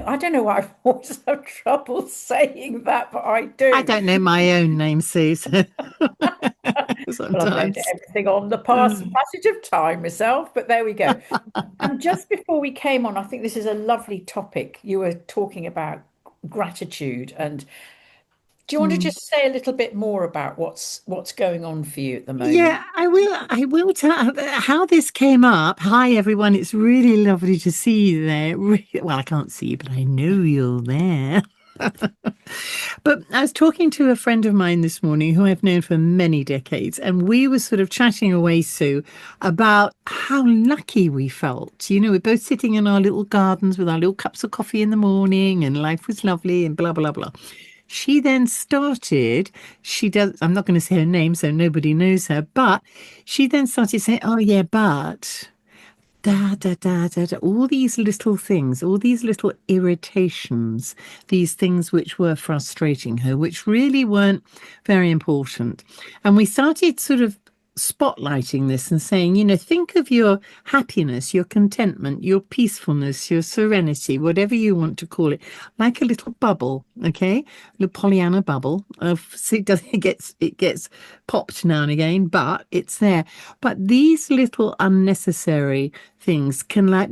I don't know why I always have trouble saying that, but I I do. don't know my own name, Sue, so Well, I've learned sometimes. everything on the passage of time myself, but there we go. And just before we came on, I think this is a lovely topic. You were talking about gratitude, and do you want to Mm. just say a little bit more about what's going on for you at the moment? Yeah, I will. I will tell how this came up. Hi, everyone. It's really lovely to see you there. Well, I can't see you, but I know you're there. But I was talking to a friend of mine this morning who I've known for many decades, and we were sort of chatting away, Sue, about how lucky we felt. We're both sitting in our little gardens with our little cups of coffee in the morning, and life was lovely, and blah, blah, blah. She then started, she does, I'm not going to say her name so nobody knows her, but she then started saying, oh, yeah, but da da da da da, all these little things, all these little irritations, these things which were frustrating her, which really weren't very important. And we started sort of spotlighting this and saying, think of your happiness, your contentment, your peacefulness, your serenity, whatever you want to call it, like a little bubble, okay? A little Pollyanna bubble of see, it gets popped now and again, but it's there. But these little unnecessary things can like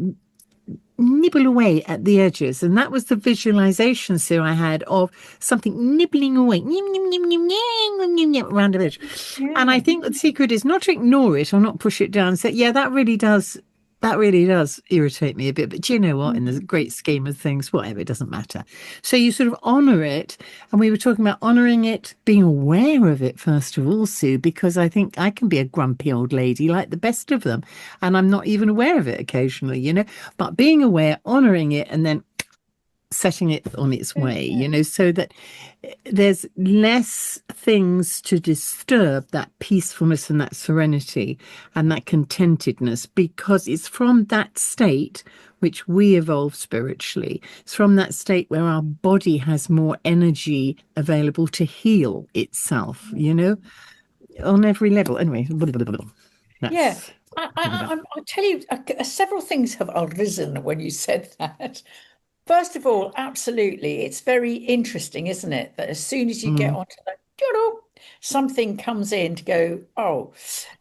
nibble away at the edges. And that was the visualization, Sue, I had of something nibbling away around the edge. And I Yeah. think the secret is not to ignore it or not push it down and say, yeah, that really does irritate me a bit. But do you know what? In the Mm. great scheme of things, whatever, it doesn't matter. So you sort of honor it. And we were talking about honoring it, being aware of it, first of all, Sue, because I think I can be a grumpy old lady like the best of them. And I'm not even aware of it occasionally. But being aware, honoring it, and then setting it on its way, so that there's less things to disturb that peacefulness and that serenity and that contentedness, because it's from that state which we evolve spiritually. It's from that state where our body has more energy available to heal itself, on every level. Anyway, Yeah. that's I, been about. I'll tell you, several things have arisen when you said that. First of all, absolutely, it's very interesting, isn't it? That as soon as you get Mm. onto that, something comes in to go, oh,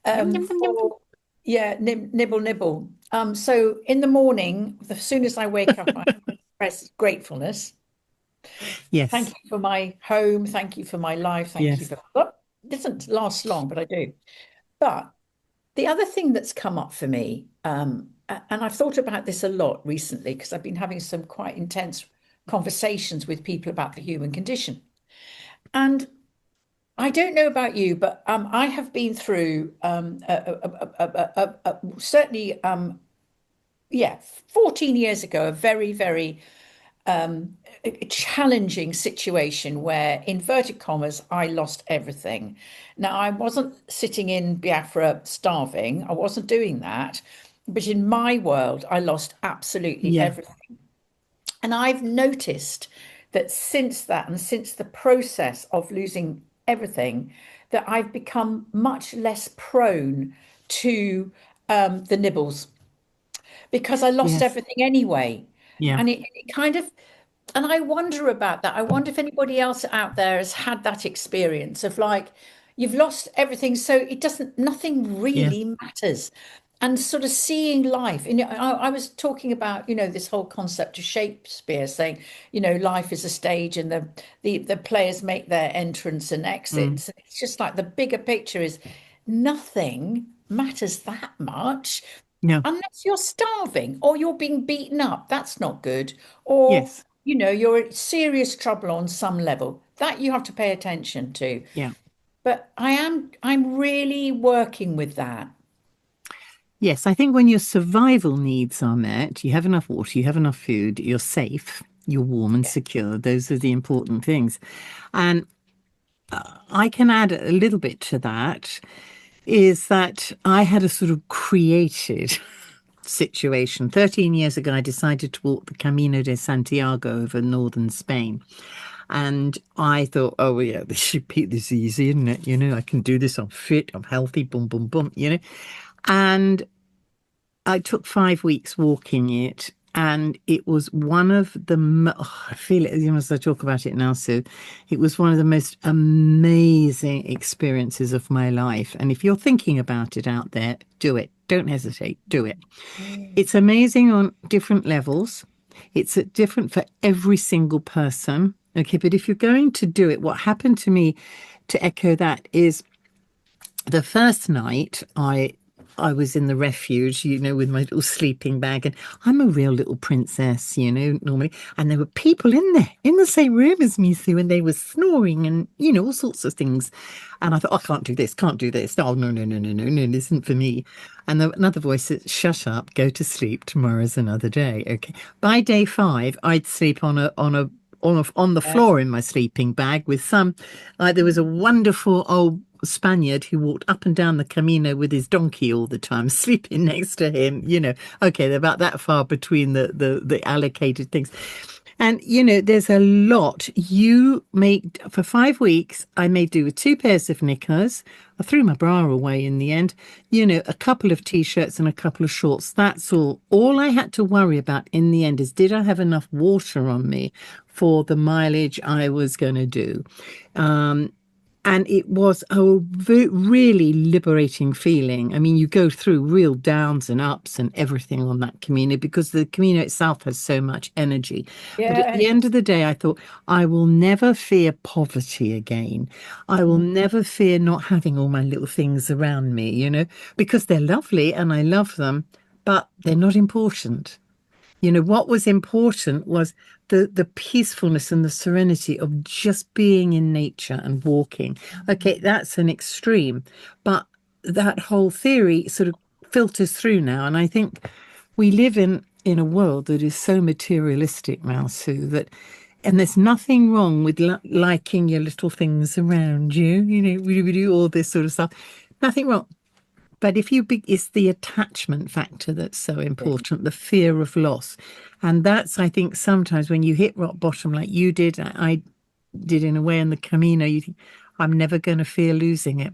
Yum, yum, yum, yum. for yeah, nibble, nibble. So in the morning, as soon as I wake up, I express gratefulness. Thank Yes. you for my home. Thank you for my life. Thank you Yes. for that. Doesn't last long, but I do. But the other thing that's come up for me, and I've thought about this a lot recently because I've been having some quite intense conversations with people about the human condition. And I don't know about you, but I have been through certainly, yeah, 14 years ago, a very, very challenging situation where, inverted commas, I lost everything. Now, I wasn't sitting in Biafra starving, I wasn't doing that. But in my world, I lost absolutely Yeah. everything. And I've noticed that since that, and since the process of losing everything, that I've become much less prone to the nibbles because I lost Yes. everything anyway. Yeah. And it kind of, and I wonder about that. I wonder if anybody else out there has had that experience of like, you've lost everything, so it doesn't, nothing Yeah. really matters. And sort of seeing life. And I was talking about, this whole concept of Shakespeare saying, life is a stage and the players make their entrance and Mm. exits. And it's just like the bigger picture is nothing matters that much No. unless you're starving or you're being beaten up. That's not good. Or, Yes. you're in serious trouble on some level. That you have to pay attention to. Yeah. But I'm really working with that. Yes. I think when your survival needs are met, you have enough water, you have enough food, you're safe, you're warm and Yeah. secure. Those are the important things. And I can add a little bit to that is that I had a sort of created situation. 13 years ago, I decided to walk the Camino de Santiago over northern Spain. And I thought, oh, well, yeah, this should be this easy, isn't it? I can do this. I'm fit, I'm healthy, boom, boom, boom. And I took 5 weeks walking it. And it was one of the, oh, I feel it as I talk about it now, Sue. It was one of the most amazing experiences of my life. And if you're thinking about it out there, do it. Don't hesitate. Do it. Mm. It's amazing on different levels. It's different for every single person. Okay. But if you're going to do it, what happened to me to echo that is the first night I was in the refuge, with my little sleeping bag, and I'm a real little princess, normally. And there were people in there in the same room as me, Sue, and they were snoring and all sorts of things. And I thought, I can't do this, can't do this. Oh, no, no, no, no, no, no, this isn't for me. And another voice said, shut up, go to sleep. Tomorrow's another day. Okay. By day 5, I'd sleep on the Yeah. floor in my sleeping bag with some. There was a wonderful old Spaniard who walked up and down the Camino with his donkey all the time, sleeping next to him. Okay, they're about that far between the allocated things. And there's a lot. You make for 5 weeks. I made do with 2 pairs of knickers. I threw my bra away in the end. A couple of t-shirts and a couple of shorts. That's all. All I had to worry about in the end is, did I have enough water on me for the mileage I was going to do? Um, and it was a really liberating feeling. I mean, you go through real downs and ups and everything on that Camino because the Camino itself has so much energy. But at the end Yes. of the day, I thought, I will never fear poverty again. I will never fear not having all my little things around me, because they're lovely and I love them, but they're not important. What was important was the peacefulness and the serenity of just being in nature and walking. Okay, that's an extreme, but that whole theory sort of filters through now. And I think we live in a world that is so materialistic now, Sue, and there's nothing wrong with liking your little things around you. We do all this sort of stuff. Nothing wrong. But it's the attachment factor that's so important, the fear of loss. And that's, I think, sometimes when you hit rock bottom, like you did, I did in a way in the Camino, you think, I'm never going to fear losing it.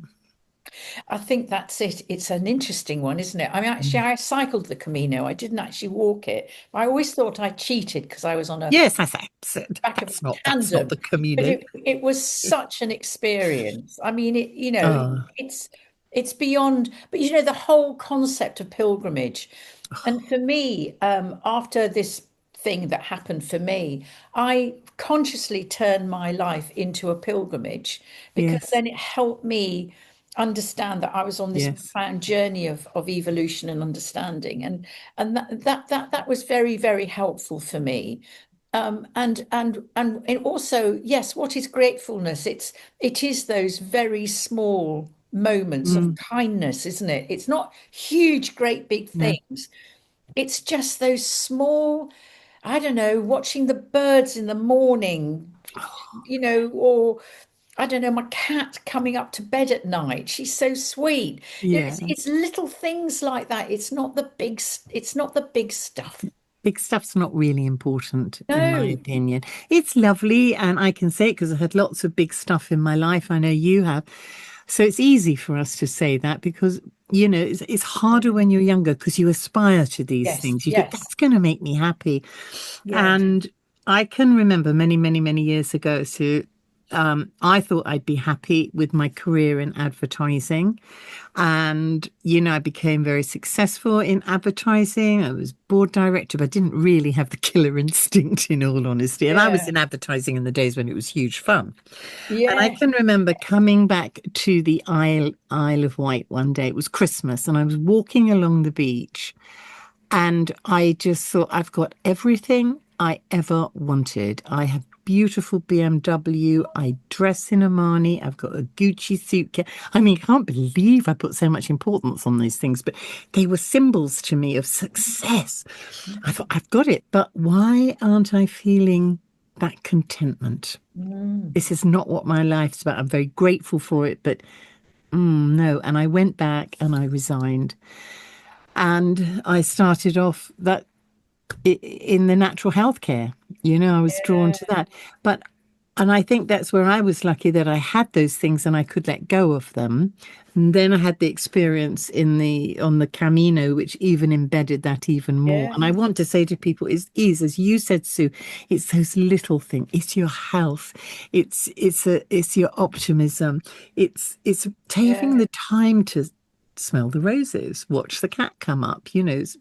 I think that's it. It's an interesting one, isn't it? I mean, actually, Mm. I cycled the Camino. I didn't actually walk it. I always thought I cheated because I was on a Yes, I say, so back of a that's not the tandem. But Camino. it was such an experience. I mean, Oh, it's it's beyond, but the whole concept of pilgrimage. And for me, after this thing that happened for me, I consciously turned my life into a pilgrimage because yes, then it helped me understand that I was on this yes. profound journey of evolution and understanding, and that was very, very helpful for me. And also, yes, what is gratefulness? It is those very small moments of Mm, kindness, isn't it? It's not huge, great big no. things. It's just those small, I don't know, watching the birds in the morning, or I don't know, my cat coming up to bed at night. She's so sweet. Yeah. It's little things like that. It's not the big stuff. Big stuff's not really important, in my No. opinion. It's lovely, and I can say it because I've had lots of big stuff in my life. I know you have. So it's easy for us to say that because, it's harder when you're younger because you aspire to these Yes, things. You think yes, that's going to make me happy. yes. And I can remember many, many, many years ago, so I thought I'd be happy with my career in advertising. And, I became very successful in advertising. I was board director, but I didn't really have the killer instinct, in all honesty. And I was Yeah. in advertising in the days when it was huge fun. And I Yes. can remember coming back to the Isle of Wight one day. It was Christmas, and I was walking along the beach, and I just thought, I've got everything I ever wanted. I have beautiful BMW. I dress in Armani. I've got a Gucci suitcase. I mean, I can't believe I put so much importance on these things, but they were symbols to me of success. I thought, I've got it, but why aren't I feeling that contentment? Mm. This is not what my life's about. I'm very grateful for it, but no. And I went back and I resigned. And I started off in the natural healthcare. I was drawn to that. But And I think that's where I was lucky that I had those things and I could let go of them. And then I had the experience in the on the Camino, which even embedded that even more. Yeah, And I want to say to people is as you said, Sue, it's those little things. It's your health. It's your optimism. It's taking yeah, the time to smell the roses, watch the cat come up,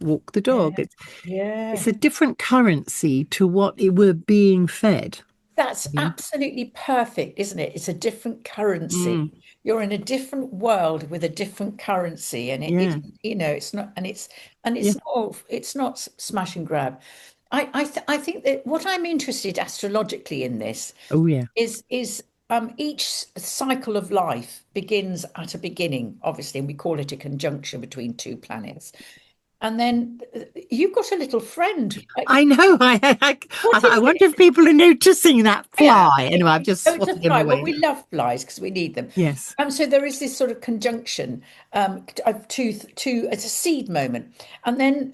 walk the dog. yeah, It's yeah. a different currency to what it we're being fed. That's Yeah. absolutely perfect, isn't it? It's a different Mm, currency. You're in a different world with a different currency, and yeah. it's not, and Yeah. it's not smash and grab. I think that what I'm interested astrologically in this Oh, yeah. is each cycle of life begins at a beginning, obviously, and we call it a conjunction between two planets. And then you've got a little friend. I know. What I is wonder it? if people are noticing that Yeah, fly. Anyway, I've just so it's a swatted him fly. Well, away. we love flies because we need them. Yes. So there is this sort of conjunction of two. It's a seed moment, and then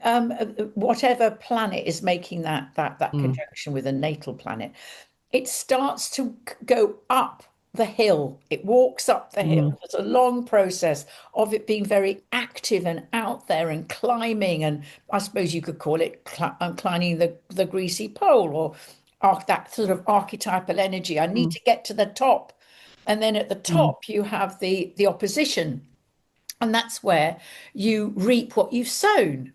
whatever planet is making that Mm, conjunction with a natal planet, it starts to go up the hill. It walks up the hill. mm, There's a long process of it being very active and out there and climbing. And I suppose you could call it climbing the greasy pole or that sort of archetypal energy. I need mm, to get to the top. And then at the mm. top, you have the opposition. And that's where you reap what you've sown.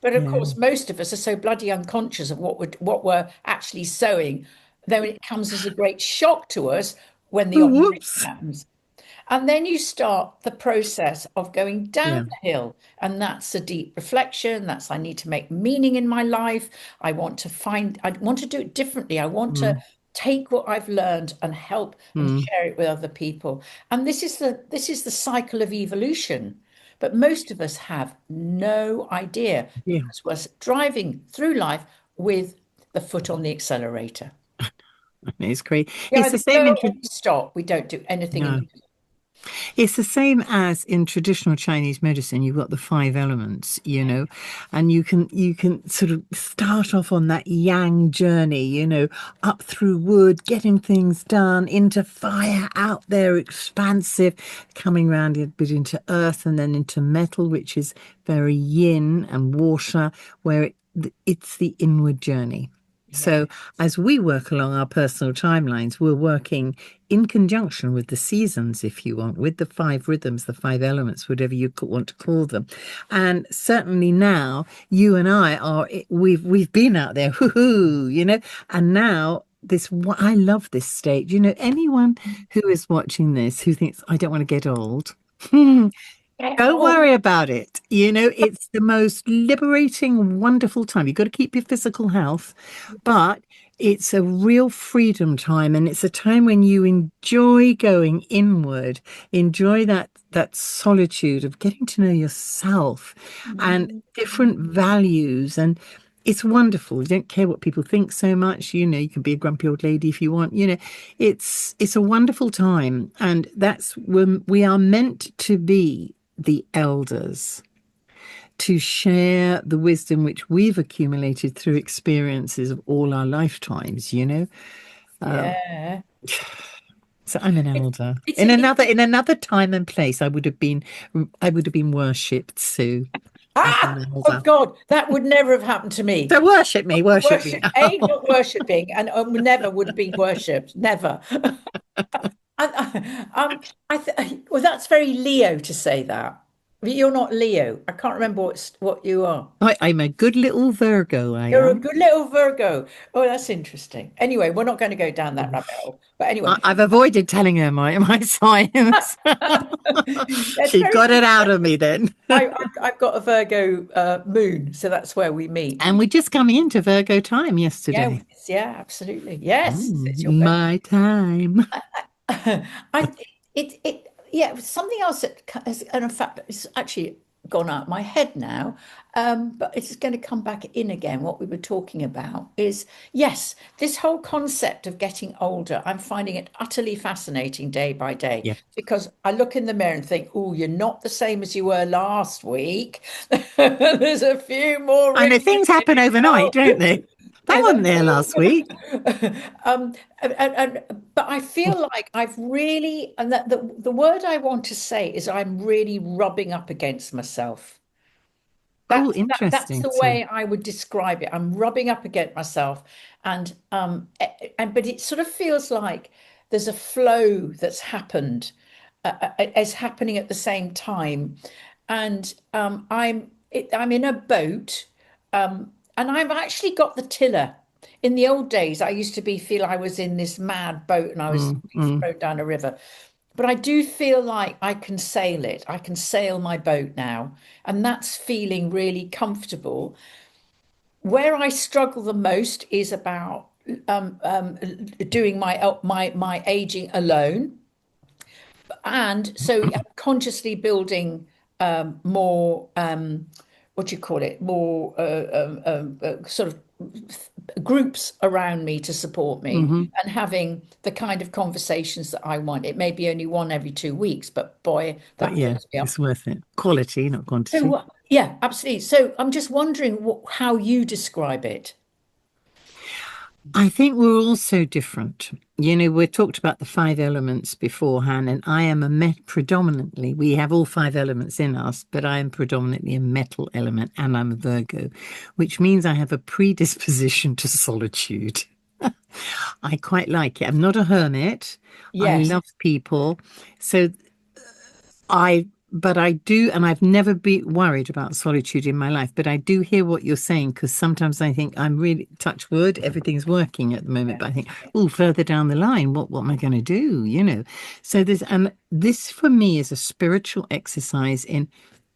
But of Yeah. course, most of us are so bloody unconscious of what we're actually sowing, then it comes as a great shock to us when the Oh, opposition whoops. happens. And then you start the process of going down Yeah. the hill. And that's a deep reflection. That's I need to make meaning in my life. I want to do it differently. I want to Mm, take what I've learned and help and mm. share it with other people. And this is the cycle of evolution. But most of us have no idea Yeah. because we're driving through life with the foot on the accelerator. It's great. We It's the either same go or we stop. We don't do anything in no. between. It's the same as in traditional Chinese medicine. You've got the five elements, and you can sort of start off on that yang journey, up through wood, getting things done, into fire, out there, expansive, coming round a bit into earth, and then into metal, which is very yin, and water, where it's the inward journey. Yeah. So, as we work along our personal timelines, we're working in conjunction with the seasons, if you want, with the five rhythms, the five elements, whatever you want to call them. And certainly now, you and I we've been out there, whoo, and now this I love this state. Anyone who is watching this who thinks I don't want to get old. Don't Oh, worry about it. It's the most liberating, wonderful time. You've got to keep your physical health, but it's a real freedom time. And it's a time when you enjoy going inward, enjoy that solitude of getting to know yourself and different values. And it's wonderful. You don't care what people think so much. You can be a grumpy old lady if you want. It's a wonderful time. And that's when we are meant to be the elders to share the wisdom which we've accumulated through experiences of all our lifetimes. Um, yeah. so I'm an It, elder. it's In a, it, another in another time and place, I would have been worshipped, Sue, as ah, an oh elder. God, that would never have happened to me. So worship me, worship me. Worship, not worshipping, and never would have been worshipped. Never. Well, that's very Leo to say that. But you're not Leo. I can't remember what you are. I'm a good little Virgo, I You're a am. good little Virgo. Oh, that's interesting. Anyway, we're not going to go down that rabbit hole. But anyway, I've avoided telling her my science. that's She very got it out interesting. of me then. I've got a Virgo moon, so that's where we meet. And we're just coming into Virgo time yesterday. Yeah, absolutely. Yes, it's your birthday. My time. I yeah, it was something else that has, and in fact, it's actually gone out my head now, but it's going to come back in again. What we were talking about is yes, this whole concept of getting older. I'm finding it utterly fascinating day by day Yeah. because I look in the mirror and think, oh, you're not the same as you were last week. There's a few more I know wrinkles things in happen overnight, don't your they? I Yeah, wasn't there last week. um, but I feel like I've really, and that the word I want to say is I'm really rubbing up against myself. Oh, That's interesting the too. way I would describe it. I'm rubbing up against myself, and but it sort of feels like there's a flow that's happened, is happening at the same time, and I'm in a boat, and I've actually got the tiller. In the old days, I used to feel I was in this mad boat and I was Mm, being mm, thrown down a river. But I do feel like I can sail it. I can sail my boat now, and that's feeling really comfortable. Where I struggle the most is about doing my aging alone, and so I'm consciously building more what do you call it, more sort of groups around me to support me, hmm. and having the kind of conversations that I want. It may be only one every 2 weeks, but boy, But that yeah, fills me up. it's worth it. Quality, not quantity. So yeah, absolutely. So I'm just wondering how you describe it. I think we're all so different. We talked about the five elements beforehand, and I am a predominantly, we have all five elements in us, but I am predominantly a metal element and I'm a Virgo, which means I have a predisposition to solitude. I quite like it. I'm not a hermit. I Yes. love people. So but I do, and I've never been worried about solitude in my life, but I do hear what you're saying because sometimes I think I'm really, touch wood, everything's working at the moment, but I think, oh, further down the line, what am I going to do? So and this for me is a spiritual exercise in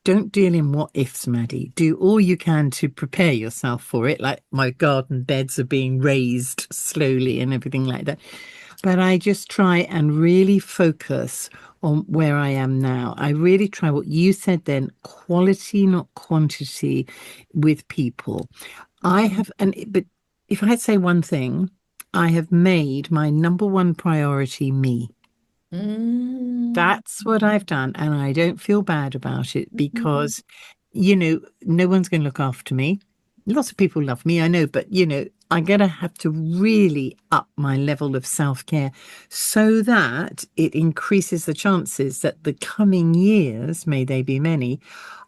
don't deal in what ifs, Maddie. Do all you can to prepare yourself for it, like my garden beds are being raised slowly and everything like that. But I just try and really focus on where I am now. I really try what you said then, quality, not quantity with people. I Mm, have, but if I'd say one thing, I have made my number one priority me. mm, That's what I've done. And I don't feel bad about it mm, because, no one's going to look after me. Lots of people love me, I know, but, I'm going to have to really up my level of self-care so that it increases the chances that the coming years, may they be many,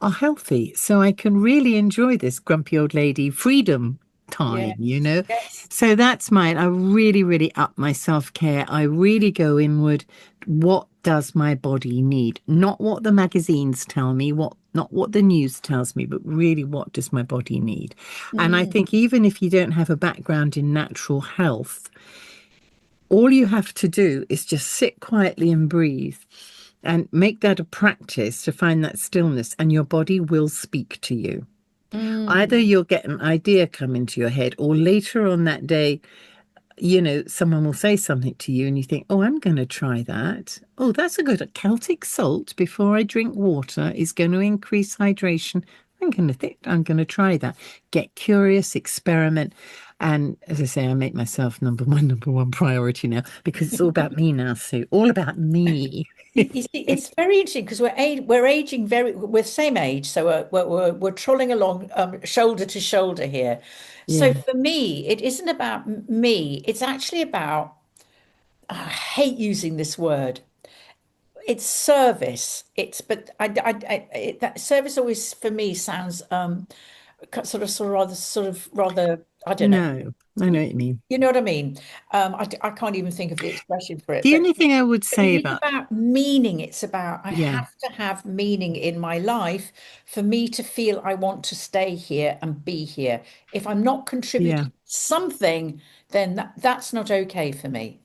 are healthy. So I can really enjoy this grumpy old lady freedom time, yes. So that's mine. I really, really up my self-care. I really go inward. What does my body need? Not what the magazines tell me, not what the news tells me, but really what does my body need? And I Mm, think even if you don't have a background in natural health, all you have to do is just sit quietly and breathe and make that a practice to find that stillness, and your body will speak to you. mm, Either you'll get an idea come into your head, or later on that day, someone will say something to you and you think, oh, I'm going to try that. Oh, that's a good Celtic salt before I drink water is going to increase hydration. I'm going to try that. Get curious, experiment. And as I say, I make myself number one priority now because it's all about me now, Sue. All about me. You see, it's very interesting because we're aging we're same age, so we're trolling along shoulder to shoulder here. So Yeah. for me, it isn't about me. It's actually about, I hate using this word. It's service. But that service always for me sounds sort of rather, I don't know. No, I know what you mean. You know what I mean? I can't even think of the expression for it, The but only thing I would but it say is about, about meaning. It's about I yeah, have to have meaning in my life for me to feel I want to stay here and be here. If I'm not yeah. contributing something, then that's not okay for me.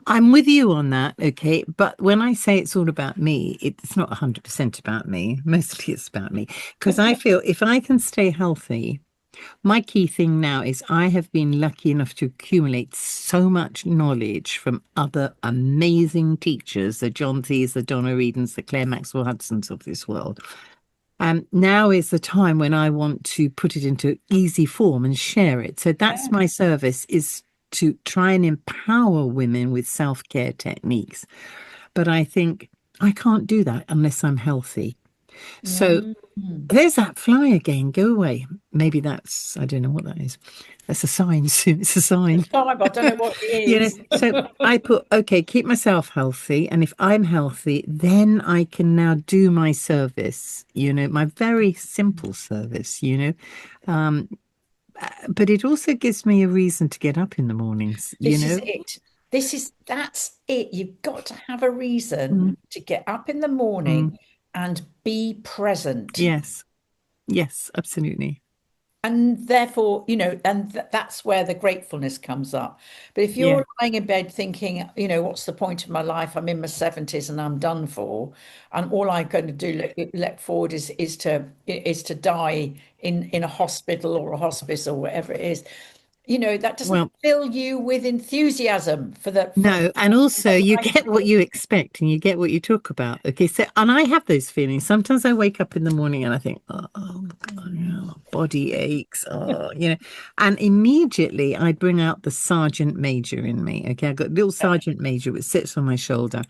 I'm with you on that, okay. But when I say it's all about me, it's not 100% about me. Mostly it's about me. Because I feel if I can stay healthy, my key thing now is I have been lucky enough to accumulate so much knowledge from other amazing teachers, the John Thees, the Donna Reedens, the Claire Maxwell Hudsons of this world. And now is the time when I want to put it into easy form and share it. So that's Yeah. my service, is to try and empower women with self-care techniques. But I think I can't do that unless I'm healthy. So Mm. there's that fly again. Go away. Maybe that's, I don't know what that is. That's a sign, Sue. It's a The sign. time, I don't know what it You know, is. so I put, okay, keep myself healthy. And if I'm healthy, then I can now do my service, my very simple service, Um, but it also gives me a reason to get up in the mornings, This is it. That's it. You've got to have a reason Mm, to get up in the mm. morning and be present. Yes, yes, absolutely. And therefore, and that's where the gratefulness comes up. But if Yeah. you're lying in bed thinking, what's the point of my life? I'm in my 70s and I'm done for, and all I'm going to do look forward is to die in a hospital or a hospice or whatever it is. That doesn't Well, fill you with enthusiasm for no, and also you get what you expect and you get what you talk about. Okay, so and I have those feelings. Sometimes I wake up in the morning and I think, oh God, body aches, and immediately I bring out the sergeant major in me. Okay, I've got little sergeant major which sits on my shoulder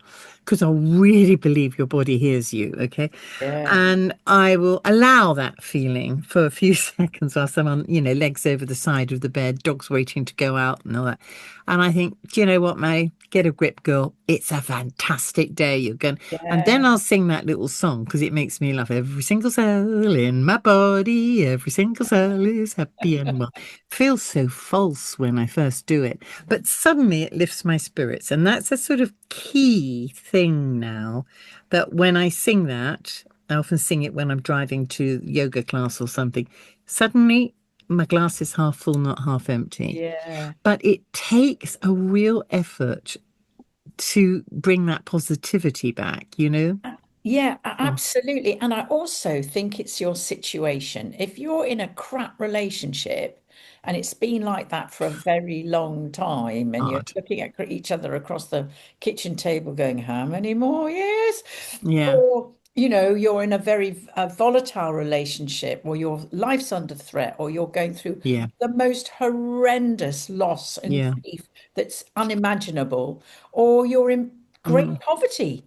because I really believe your body hears you. Okay, yeah. and I will allow that feeling for a few seconds whilst I'm on, legs over the side of the bed, dogs waiting to go out and all that. And I think, do you know what, May? Get a grip, girl. It's a fantastic day. You're going. And then Yeah, I'll sing that little song because it makes me laugh. Every single cell in my body, every single cell is happy and well. Feels so false when I first do it, but suddenly it lifts my spirits. And that's a sort of key thing now that when I sing that, I often sing it when I'm driving to yoga class or something. Suddenly, my glass is half full, not half empty. yeah. But it takes a real effort to bring that positivity back. Yeah, Mm. absolutely. And I also think it's your situation. If you're in a crap relationship and it's been like that for a very long time, and you're Hard. looking at each other across the kitchen table going, how many more years? Yeah, Or, you're in a very volatile relationship, or your life's under threat, or you're going through yeah, the most horrendous loss and yeah. grief that's unimaginable, or you're in great Mm, poverty.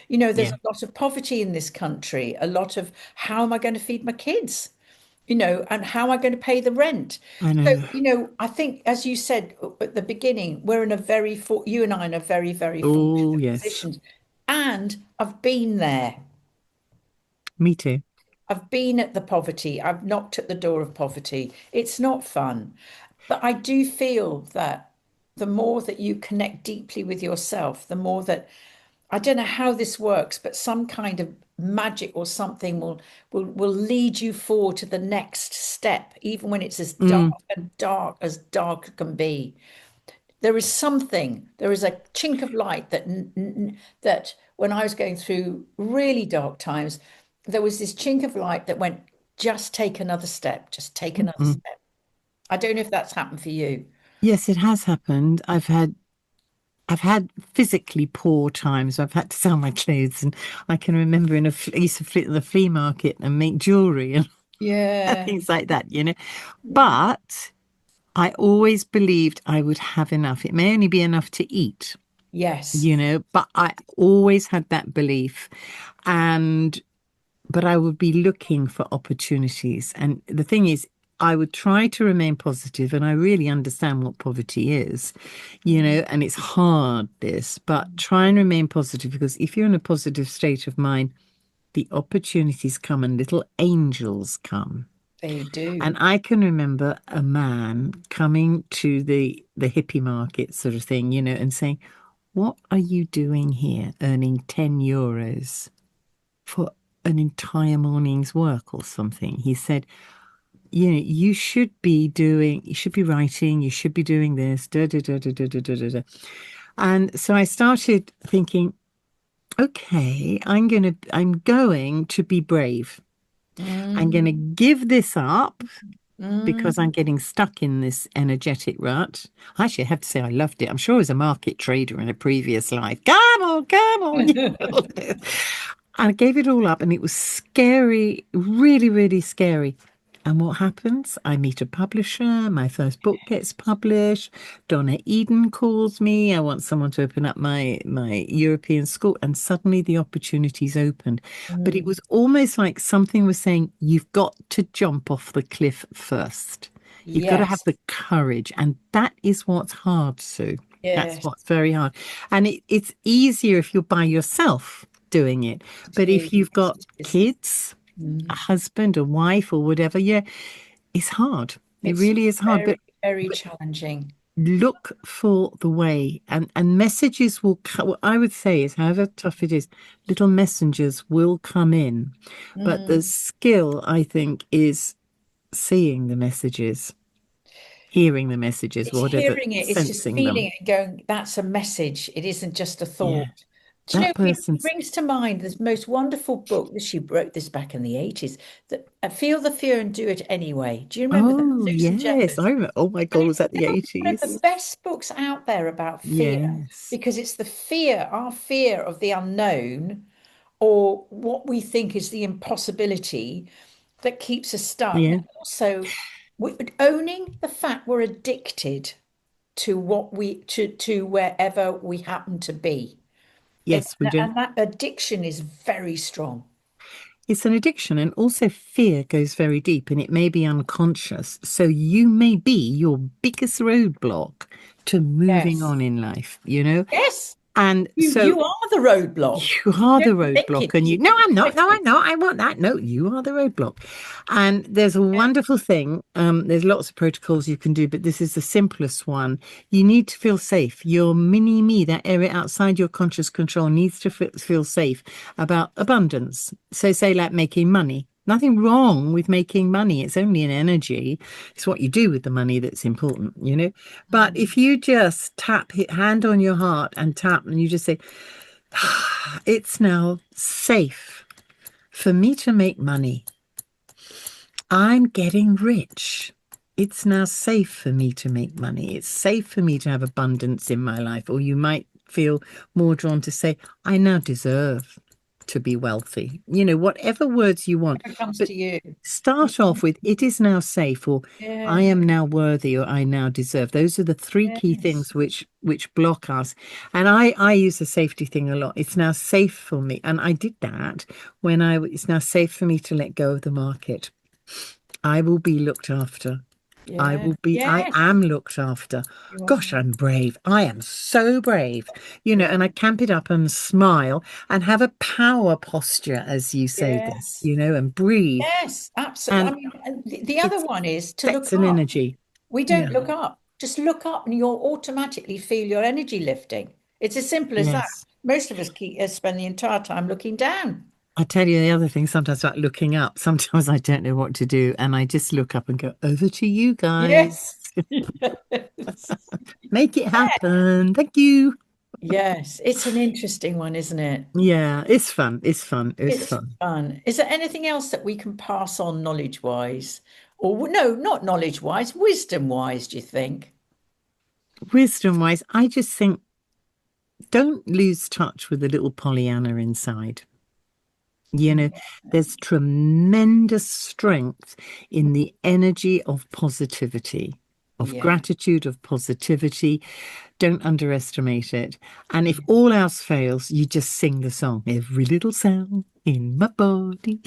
There's yeah, a lot of poverty in this country, a lot of how am I going to feed my kids, and how am I going to pay the rent? I So, know. I think, as you said at the beginning, you and I in a very, very Oh, fortunate yes. position. And I've been there. Me too. I've been at the poverty. I've knocked at the door of poverty. It's not fun. But I do feel that the more that you connect deeply with yourself, the more that I don't know how this works, but some kind of magic or something will lead you forward to the next step, even when it's as dark Mm, and dark as dark can be. There is something, there is a chink of light that when I was going through really dark times, there was this chink of light that went, just take another step, just take another mm. step. I don't know if that's happened for you. Yes, it has happened. I've had physically poor times. I've had to sell my clothes, and I can remember I used to flit at the flea market and make jewelry and Yeah. things like that. Yeah. But I always believed I would have enough. It may only be enough to eat, Yes. but I always had that belief. And but I would be looking for opportunities. And the thing is, I would try to remain positive, and I really understand what poverty is, and it's hard, this, but try and remain positive because if you're in a positive state of mind, the opportunities come and little angels come. They do. And I can remember a man coming to the hippie market sort of thing, and saying, "What are you doing here, earning 10 euros for an entire morning's work or something?" He said, you should be writing, you should be doing this, da da da da da da da da." And so I started thinking, okay, I'm going to be brave. I'm going to Mm, give this up because mm. I'm getting stuck in this energetic rut. Actually, I have to say I loved it. I'm sure I was a market trader in a previous life. Come on, come on. And I gave it all up, and it was scary, really, really scary. And what happens? I meet a publisher, my first book gets published, Donna Eden calls me, I want someone to open up my European school, and suddenly the opportunities opened. But it Mm. was almost like something was saying, you've got to jump off the cliff first. You've got to have Yes, the courage. And that is what's hard, Sue. That's yes, what's very hard. And it's easier if you're by yourself doing it. it But if is. you've got It is. kids, a Mm. husband, a wife, or whatever, yeah, it's hard. It It's really is hard. very, But very but challenging. look for the way, and messages will come. What I would say is, however tough it is, little messengers will come in. But the Mm. skill, I think, is seeing the messages, hearing the messages, It's whatever, hearing it, it's just sensing feeling them. it and going, that's a message. It isn't just a Yeah, thought. Do you know, that it person's. brings to mind this most wonderful book that she wrote this back in the 80s, that Feel the Fear and Do It Anyway. Do you remember that? Oh Susan yes, Jeffers. I remember. Oh my And God, was it's that the still one of the 80s? best books out there about fear, Yes. because it's the fear, our fear of the unknown, or what we think is the impossibility, that keeps us stuck. Yeah. And also, owning the fact we're addicted to to wherever we happen to be. Yes, we do. And that addiction is very strong. It's an addiction, and also fear goes very deep and it may be unconscious. So you may be your biggest roadblock to moving Yes. on in life, you know? Yes. And so You are the roadblock. you You are the don't think roadblock, it. and You you, no, I'm not. realize No, I'm it. not. I want that. No, you are the roadblock. And there's a Yeah. wonderful thing. There's lots of protocols you can do, but this is the simplest one. You need to feel safe. Your mini me, that area outside your conscious control, needs to feel safe about abundance. So, say, like making money. Nothing wrong with making money. It's only an energy. It's what you do with the money that's important, you know? But Mm. if you just tap, hit hand on your heart and tap, and you just say, it's now safe for me to make money. I'm getting rich. It's now safe for me to make money. It's safe for me to have abundance in my life. Or you might feel more drawn to say, I now deserve to be wealthy. You know, whatever words you want. It comes But to you. start off with, it is now safe, or I Yes. am now worthy, or I now deserve. Those are the three key Yes. things which block us. And I use the safety thing a lot. It's now safe for me. And I did that when it's now safe for me to let go of the market. I will be looked after. Yeah. I Yes. am looked after. You Gosh, are. I'm brave. I am so brave, Yeah. and I camp it up and smile and have a power posture as you say this, Yes. and breathe. Yes. Absolutely. I And mean, and the it other one is to look sets an up. energy. We Yeah. don't look up. Just look up and you'll automatically feel your energy lifting. It's as simple as that. Yes. Most of us spend the entire time looking down. I tell you the other thing sometimes about looking up. Sometimes I don't know what to do and I just look up and go, over to you guys. Yes. Yes. Make it happen. Thank you. Yes. It's an interesting one, isn't it? Yeah, it's fun. It's fun. It's It's fun. fun. Is there anything else that we can pass on knowledge-wise? Or no, not knowledge-wise, wisdom-wise, do you think? Wisdom wise, I just think don't lose touch with the little Pollyanna inside. You know, there's tremendous strength in the energy of positivity, of Yeah. gratitude, of positivity. Don't underestimate it. And if all else fails, you just sing the song. Every little sound in my body.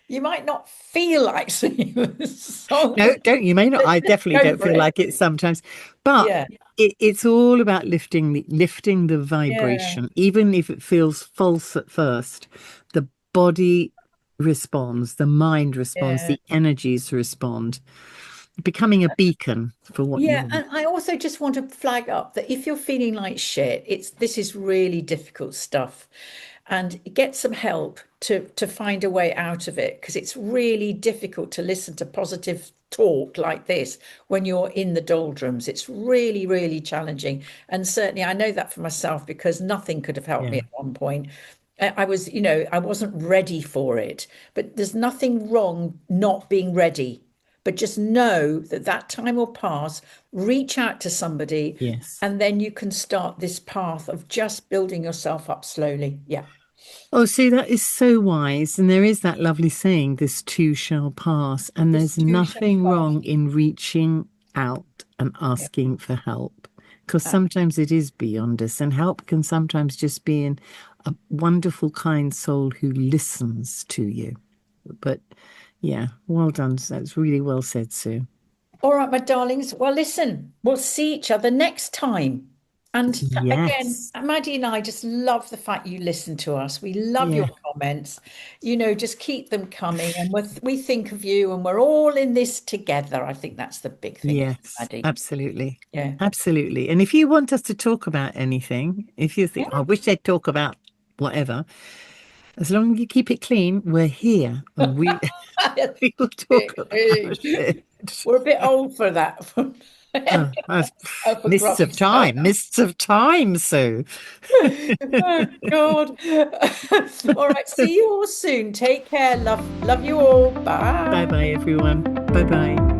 You might not feel like singing the song, No, don't you may not. but I just definitely go don't for feel it. like it sometimes, but Yeah. it's all about lifting the Yeah. vibration, even if it feels false at first. The body responds, the mind responds, Yeah. the energies respond, becoming a beacon for what you Yeah, want. and I also just want to flag up that if you're feeling like shit, this is really difficult stuff, and get some help to find a way out of it, because it's really difficult to listen to positive talk like this when you're in the doldrums. It's really, really challenging, and certainly I know that for myself because nothing could have helped me Yeah. at one point. I was, I wasn't ready for it, but there's nothing wrong not being ready. But just know that that time will pass. Reach out to somebody, Yes. and then you can start this path of just building yourself up slowly. Yeah. Oh, see, that is so wise. And there is that lovely saying, this too shall pass. And This there's too shall nothing pass. wrong in reaching out and Yeah. asking for help. Because Uh, sometimes it is beyond us, and help can sometimes just be in a wonderful, kind soul who listens to you. But yeah, well done. That's really well said, Sue. all right, my darlings. Well, listen, we'll see each other next time. And again, Yes. Maddie and I just love the fact you listen to us. We love your Yeah. comments. Just keep them coming. And we think of you and we're all in this together. I think that's the big thing, Yes, Maddie. absolutely. Yeah. Absolutely. And if you want us to talk about anything, if you think, I Yeah. wish they'd talk about whatever, as long as you keep it clean, we're here and we we will talk about it. We're a bit old for that. Oh, For mists grubby of stuff. time, mists of time, Sue. Oh God. All right. See you all soon. Take care. Love you all. Bye bye, Bye. everyone. Bye bye.